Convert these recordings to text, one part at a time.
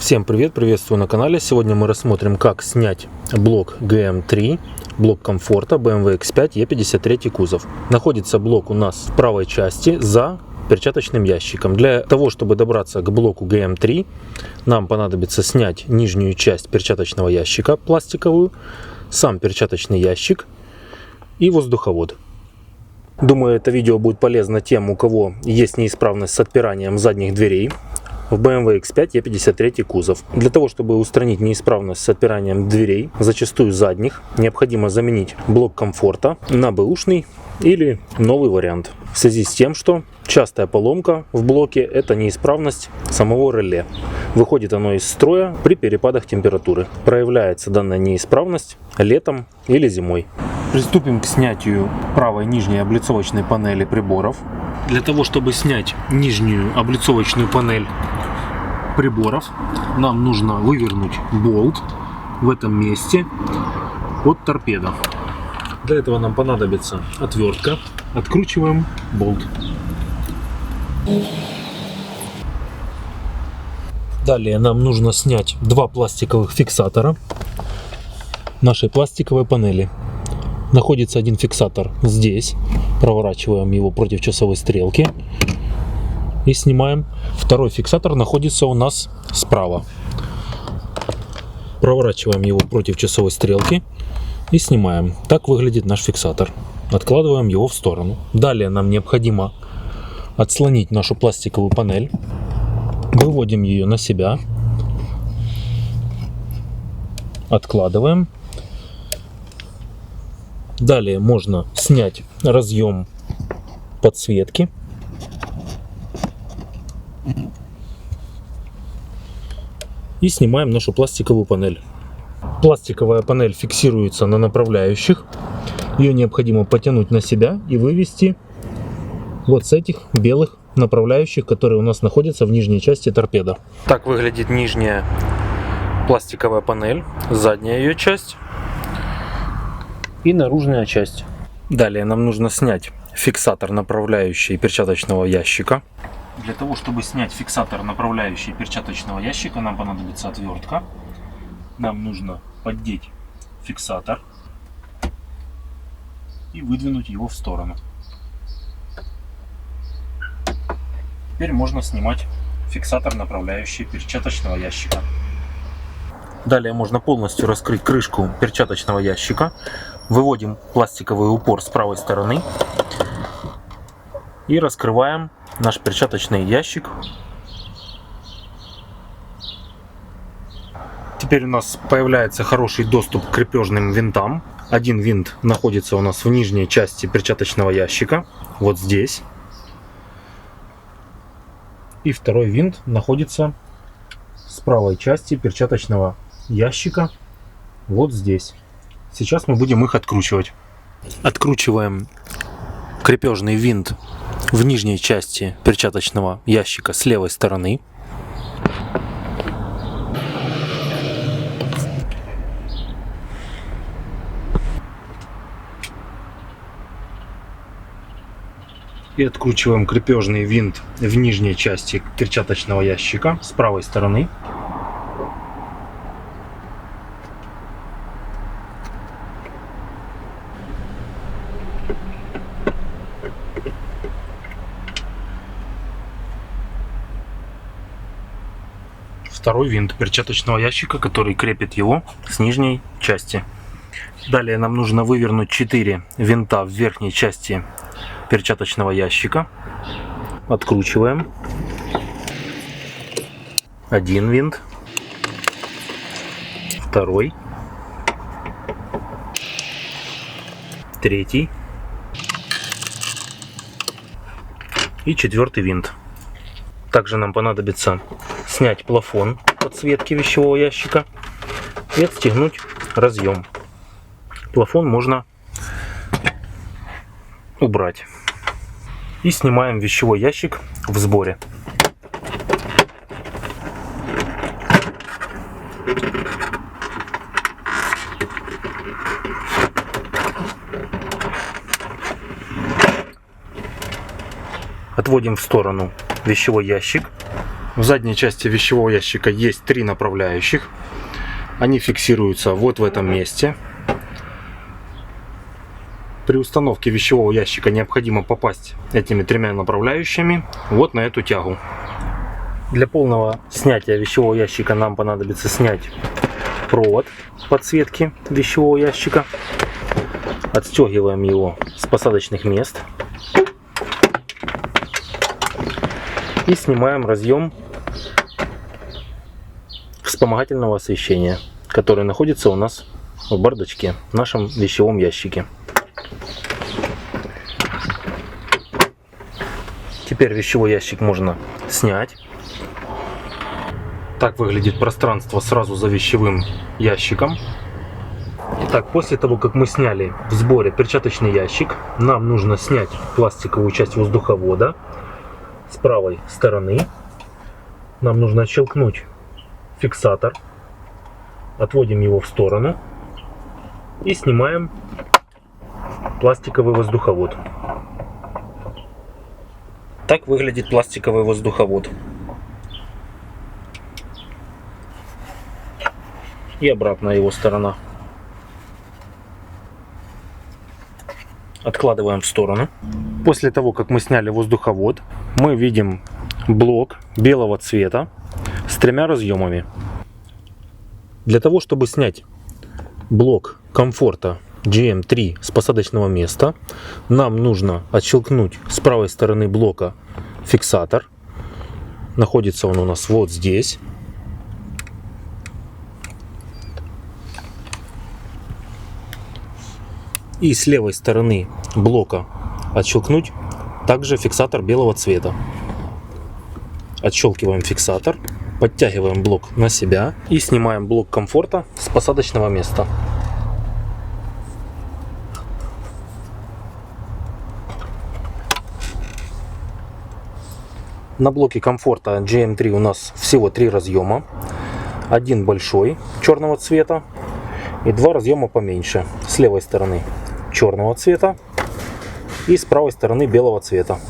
Всем привет, приветствую на канале. Сегодня мы рассмотрим, как снять блок GM3, блок комфорта BMW X5 E53 кузов. Находится блок у нас в правой части за перчаточным ящиком. Для того, чтобы добраться к блоку GM3, нам понадобится снять нижнюю часть перчаточного ящика, пластиковую, сам перчаточный ящик и воздуховод. Думаю, это видео будет полезно тем, у кого есть неисправность с отпиранием задних дверей в BMW X5 E53 кузов. Для того, чтобы устранить неисправность с отпиранием дверей, зачастую задних, необходимо заменить блок комфорта на бэушный или новый вариант. В связи с тем, что частая поломка в блоке – это неисправность самого реле. Выходит оно из строя при перепадах температуры. Проявляется данная неисправность летом или зимой. Приступим к снятию правой нижней облицовочной панели приборов. Для того, чтобы снять нижнюю облицовочную панель приборов, нам нужно вывернуть болт в этом месте от торпеды. Для этого нам понадобится отвертка. Откручиваем болт. Далее нам нужно снять два пластиковых фиксатора нашей пластиковой панели. Находится один фиксатор здесь. Проворачиваем его против часовой стрелки и снимаем. Второй фиксатор находится у нас справа. Проворачиваем его против часовой стрелки и снимаем. Так выглядит наш фиксатор. Откладываем его в сторону. Далее нам необходимо отслонить нашу пластиковую панель. Выводим ее на себя. Откладываем. Далее можно снять разъем подсветки. И снимаем нашу пластиковую панель. Пластиковая панель фиксируется на направляющих. Ее необходимо потянуть на себя и вывести вот с этих белых направляющих, которые у нас находятся в нижней части торпеды. Так выглядит нижняя пластиковая панель, задняя ее часть и наружная часть. Далее нам нужно снять фиксатор направляющий перчаточного ящика. Для того, чтобы снять фиксатор направляющий перчаточного ящика, нам понадобится отвертка. Нам нужно поддеть фиксатор и выдвинуть его в сторону. Теперь можно снимать фиксатор направляющий перчаточного ящика. Далее можно полностью раскрыть крышку перчаточного ящика. Выводим пластиковый упор с правой стороны и раскрываем наш перчаточный ящик. Теперь у нас появляется хороший доступ к крепежным винтам. Один винт находится у нас в нижней части перчаточного ящика, вот здесь. И второй винт находится с правой части перчаточного ящика, вот здесь. Сейчас мы будем их откручивать. Откручиваем крепежный винт в нижней части перчаточного ящика с левой стороны. И откручиваем крепежный винт в нижней части перчаточного ящика с правой стороны. Второй винт перчаточного ящика, который крепит его с нижней части. Далее нам нужно вывернуть 4 винта в верхней части перчаточного ящика. Откручиваем. Один винт. Второй. Третий. И четвертый винт. Также нам понадобится снять плафон подсветки вещевого ящика и отстегнуть разъем. Плафон можно убрать. И снимаем вещевой ящик в сборе. Отводим в сторону вещевой ящик В задней части вещевого ящика есть 3 направляющих. Они фиксируются вот в этом месте. При установке вещевого ящика необходимо попасть этими 3 направляющими вот на эту тягу. Для полного снятия вещевого ящика нам понадобится снять провод подсветки вещевого ящика. Отстегиваем его с посадочных мест. И снимаем разъем вспомогательного освещения, который находится у нас в бардачке, в нашем вещевом ящике. Теперь вещевой ящик можно снять. Так выглядит пространство сразу за вещевым ящиком. Итак, после того, как мы сняли в сборе перчаточный ящик, нам нужно снять пластиковую часть воздуховода с правой стороны. Нам нужно отщелкнуть фиксатор, отводим его в сторону и снимаем пластиковый воздуховод. Так выглядит пластиковый воздуховод. И обратная его сторона. Откладываем в сторону. После того, как мы сняли воздуховод, мы видим блок белого цвета с 3 разъемами. Для того, чтобы снять блок комфорта GM3 с посадочного места, нам нужно отщелкнуть с правой стороны блока фиксатор. Находится он у нас вот здесь. И с левой стороны блока отщелкнуть также фиксатор белого цвета. Отщелкиваем фиксатор, подтягиваем блок на себя и снимаем блок комфорта с посадочного места. На блоке комфорта GM3 у нас всего 3 разъема. Один большой черного цвета и 2 разъема поменьше. С левой стороны черного цвета и с правой стороны белого цвета.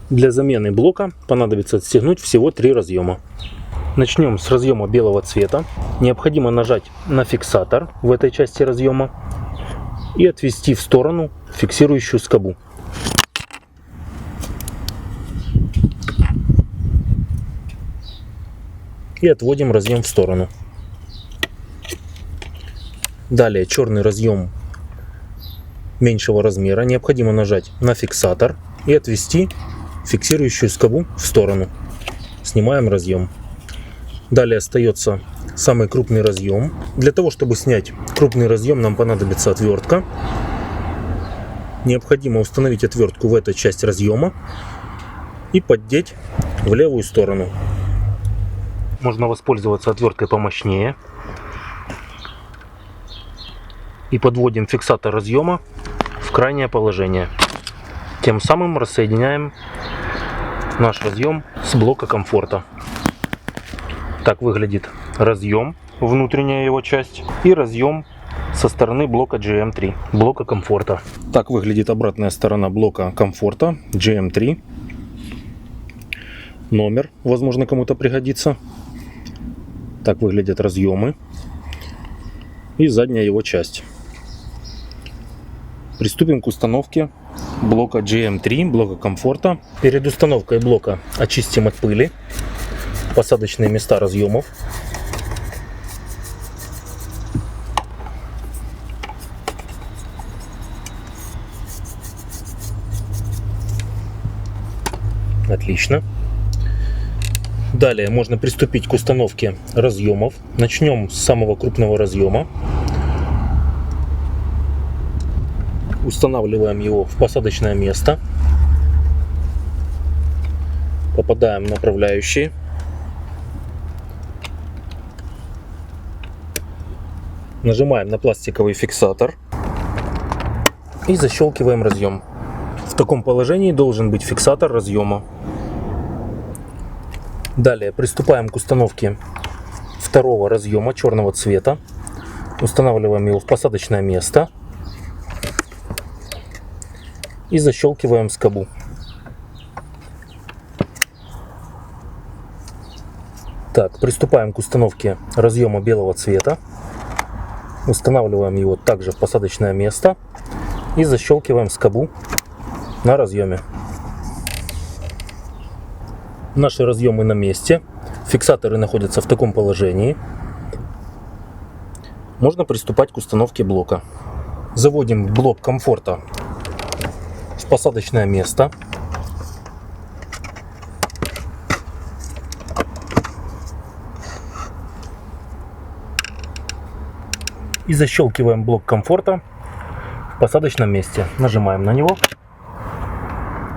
Для замены блока понадобится отстегнуть всего 3 разъема. Начнем с разъема белого цвета. Необходимо нажать на фиксатор в этой части разъема и отвести в сторону фиксирующую скобу. И отводим разъем в сторону. Далее черный разъем меньшего размера. Необходимо нажать на фиксатор и отвести фиксирующую скобу в сторону. Снимаем разъем. Далее остается самый крупный разъем. Для того, чтобы снять крупный разъем, нам понадобится отвертка. Необходимо установить отвертку в эту часть разъема и поддеть в левую сторону. Можно воспользоваться отверткой помощнее. И подводим фиксатор разъема в крайнее положение. Тем самым рассоединяем наш разъем с блока комфорта. Так выглядит разъем, внутренняя его часть, и разъем со стороны блока GM3, блока комфорта. Так выглядит обратная сторона блока комфорта GM3. Номер, возможно, кому-то пригодится. Так выглядят разъемы и задняя его часть. Приступим к установке блока GM3, блока комфорта. Перед установкой блока очистим от пыли посадочные места разъемов. Отлично. Далее можно приступить к установке разъемов. Начнем с самого крупного разъема. Устанавливаем его в посадочное место. Попадаем в направляющие. Нажимаем на пластиковый фиксатор и защелкиваем разъем. В таком положении должен быть фиксатор разъема. Далее приступаем к установке второго разъема черного цвета. Устанавливаем его в посадочное место и защелкиваем скобу. Так, приступаем к установке разъема белого цвета. Устанавливаем его также в посадочное место и защелкиваем скобу на разъеме. Наши разъемы на месте. Фиксаторы находятся в таком положении. Можно приступать к установке блока. Заводим блок комфорта в посадочное место. И защелкиваем блок комфорта в посадочном месте. Нажимаем на него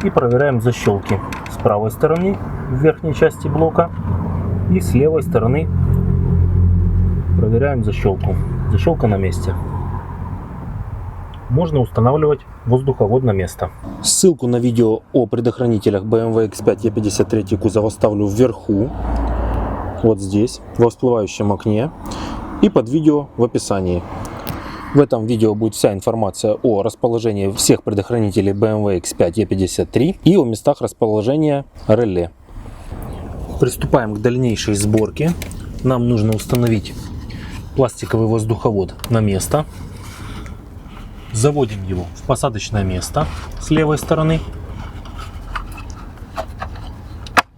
и проверяем защелки с правой стороны в верхней части блока и с левой стороны проверяем защелку. Защелка на месте. Можно устанавливать воздуховод на место. Ссылку на видео о предохранителях BMW X5 E53 кузов оставлю вверху, вот здесь, во всплывающем окне, и под видео в описании. В этом видео будет вся информация о расположении всех предохранителей BMW X5 E53 и о местах расположения реле. Приступаем к дальнейшей сборке. Нам нужно установить пластиковый воздуховод на место. Заводим его в посадочное место с левой стороны.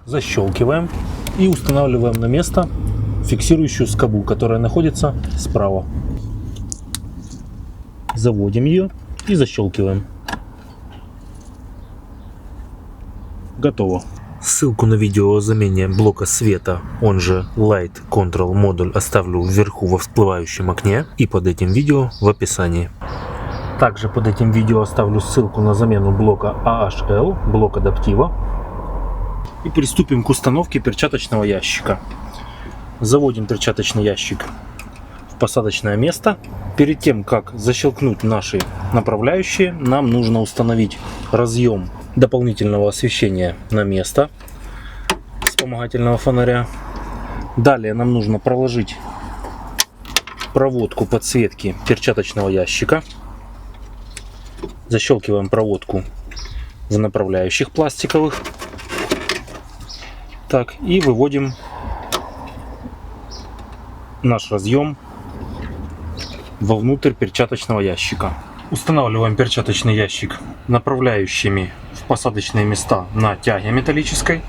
Защелкиваем и устанавливаем на место фиксирующую скобу, которая находится справа. Заводим ее и защелкиваем. Готово. Ссылку на видео о замене блока света, он же Light Control модуль, оставлю вверху во всплывающем окне и под этим видео в описании. Также под этим видео оставлю ссылку на замену блока AHL, блок адаптива. И приступим к установке перчаточного ящика. Заводим перчаточный ящик в посадочное место. Перед тем, как защелкнуть наши направляющие, нам нужно установить разъем дополнительного освещения на место вспомогательного фонаря. Далее нам нужно проложить проводку подсветки перчаточного ящика. Защелкиваем проводку в направляющих пластиковых. Так, и выводим наш разъем вовнутрь перчаточного ящика. Устанавливаем перчаточный ящик направляющими в посадочные места на тяге металлической.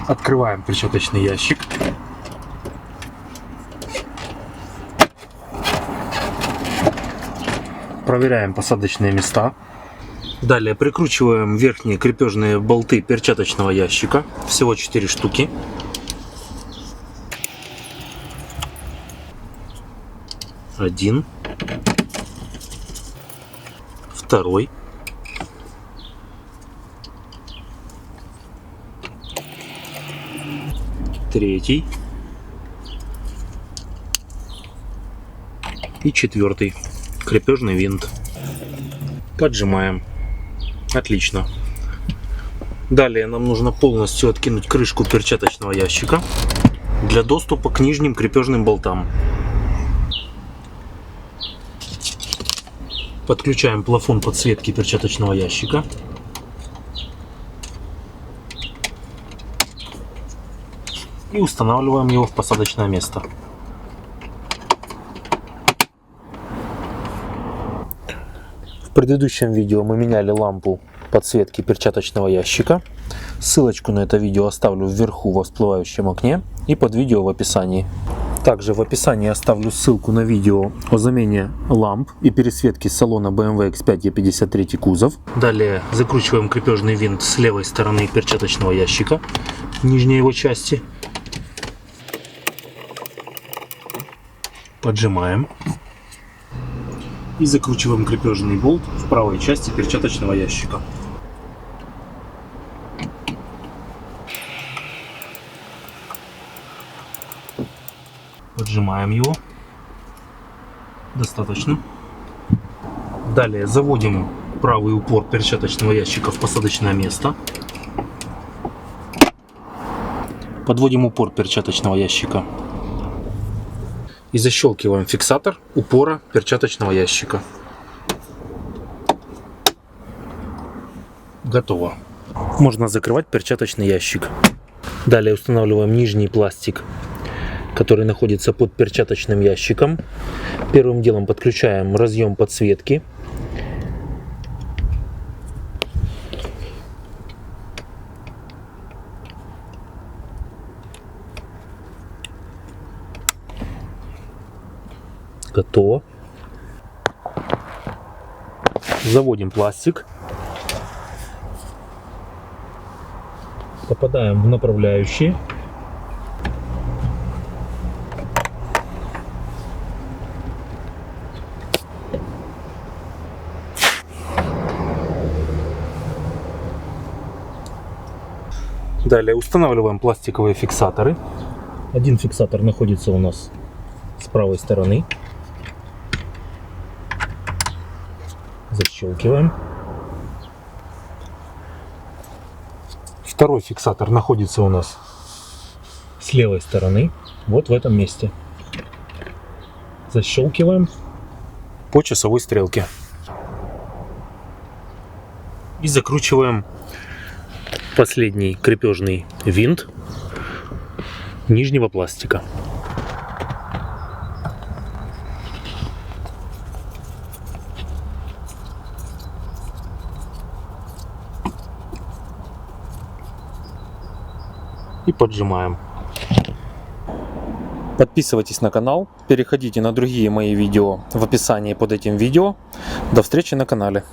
Открываем перчаточный ящик. Проверяем посадочные места. Далее прикручиваем верхние крепежные болты перчаточного ящика. Всего 4 штуки. Один. Второй. Третий. И четвертый. Крепежный винт. Поджимаем. Отлично. Далее нам нужно полностью откинуть крышку перчаточного ящика для доступа к нижним крепежным болтам. Подключаем плафон подсветки перчаточного ящика. И устанавливаем его в посадочное место. В предыдущем видео мы меняли лампу подсветки перчаточного ящика. Ссылочку на это видео оставлю вверху во всплывающем окне и под видео в описании. Также в описании оставлю ссылку на видео о замене ламп и пересветке салона BMW X5 E53 кузов. Далее закручиваем крепежный винт с левой стороны перчаточного ящика, нижней его части. Поджимаем. И закручиваем крепежный болт в правой части перчаточного ящика. Поджимаем его. Достаточно. Далее заводим правый упор перчаточного ящика в посадочное место. Подводим упор перчаточного ящика. И защелкиваем фиксатор упора перчаточного ящика. Готово. Можно закрывать перчаточный ящик. Далее устанавливаем нижний пластик, который находится под перчаточным ящиком. Первым делом подключаем разъем подсветки. Готово. Заводим пластик. Попадаем в направляющие. Далее устанавливаем пластиковые фиксаторы. Один фиксатор находится у нас с правой стороны. Защелкиваем. Второй фиксатор находится у нас с левой стороны, вот в этом месте. Защелкиваем по часовой стрелке. И закручиваем последний крепежный винт нижнего пластика. И поджимаем. Подписывайтесь на канал, переходите на другие мои видео в описании под этим видео. До встречи на канале.